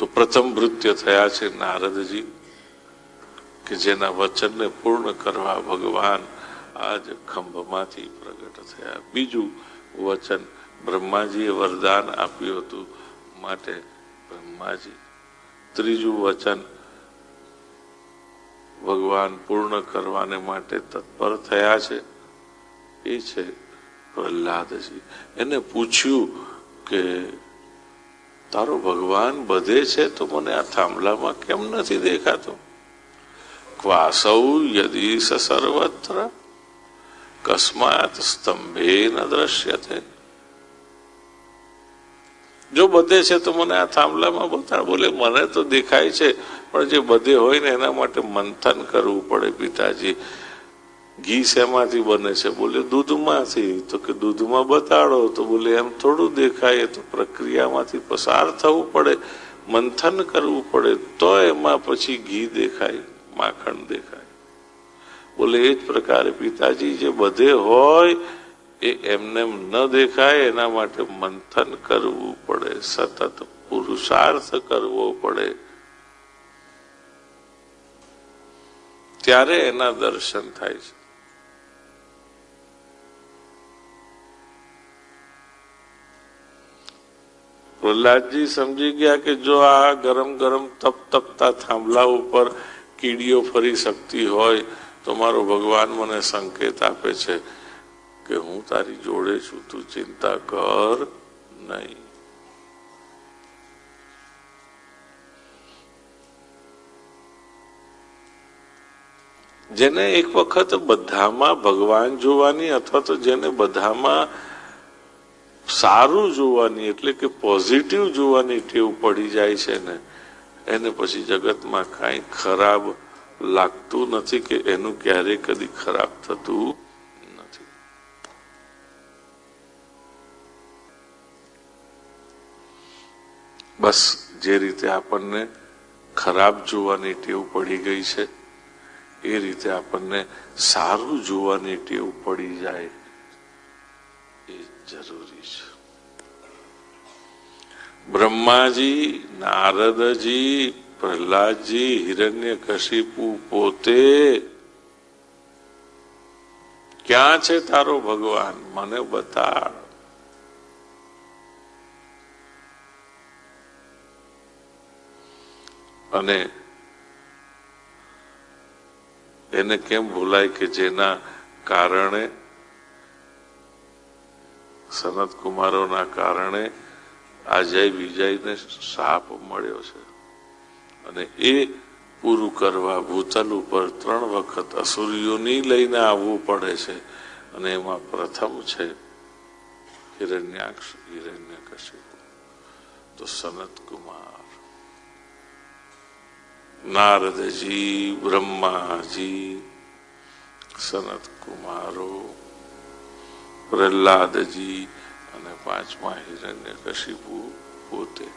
તો પ્રથમ ભૃત્ય થયા છે નારદજી, કે જેના વચનને પૂર્ણ કરવા ભગવાન આજ ખંભમાંથી પ્રગટ થયા. બીજું વચન બ્રહ્માજીએ વરદાન આપ્યું હતું, માટે બ્રહ્માજી. ત્રીજું વચન ભગવાન પૂર્ણ કરવાને માટે તત્પર થયા છે, એ છે પ્રહલાદજી. એને પૂછ્યું કે તારો ભગવાન બધે છે તો મને આ થાંભલામાં કેમ નથી દેખાતો? ક્વાસૌ યદી સ સર્વત્ર કસ્માત સ્તંભે ન દ્રશ્યતે. જો બધે છે તો મને આ થાંભલામાં બતાડ. બોલે મને તો દેખાય છે, પણ જે બધે હોય ને એના માટે મંથન કરવું પડે પિતાજી. ઘી શેમાંથી બને છે? બોલે દૂધમાંથી. તો કે દૂધમાં બતાડો. તો બોલે એમ થોડું દેખાય, તો પ્રક્રિયામાંથી પસાર થવું પડે, મંથન કરવું પડે, તો એમાં પછી ઘી દેખાય, માખણ દેખાય. બોલે એ જ પ્રકારે પિતાજી જે બધે હોય એ એમને ન દેખાય, એના માટે મંથન કરવું પડે, સતત પુરુષાર્થ કરવો પડે, ત્યારે એના દર્શન થાય છે. પ્રહલાદજી સમજી ગયા કે જો આ ગરમ ગરમ તપતા થાંભલા ઉપર કીડીઓ ફરી શકતી હોય તો મારો ભગવાન મને સંકેત આપે છે કે હું તારી જોડે છું, તું ચિંતા કર નહીં. જેને એક વખત બધામાં ભગવાન જોવાની, અથવા તો જેને બધામાં સારું જોવાની, એટલે કે પોઝિટિવ જોવાની ટેવ પડી જાય છે ને, એને પછી જગતમાં કાંઈ ખરાબ લાગતું નથી, કે એનું ક્યારેય કદી ખરાબ થતું નથી. બસ જે રીતે આપણને ખરાબ જોવાની ટેવ પડી ગઈ છે, એ રીતે આપણને સારું જોવાની ટેવ પડી જાય એ જરૂરી છે. બ્રહ્માજી, નારદજી, પ્રહલાદજી, હિરણ્યકશિપુ પોતે, ક્યાં છે તારો ભગવાન? મને બતાડ. અને એને કેમ ભૂલાય કે જેના કારણે, સનત કુમારોના કારણે આ જય વિજયને શાપ મળ્યો છે, અને એ પૂરું કરવા ભૂતલ ઉપર 3 વખત અસુરીઓની લઈને આવવું પડે છે, અને એમાં પ્રથમ છે હિરણ્યકશિપુ. તો સનત કુમાર, નારદજી, બ્રહ્માજી, સનત કુમારો, પ્રહલાદજી અને 5મા હિરણ્યકશિપુ પોતે.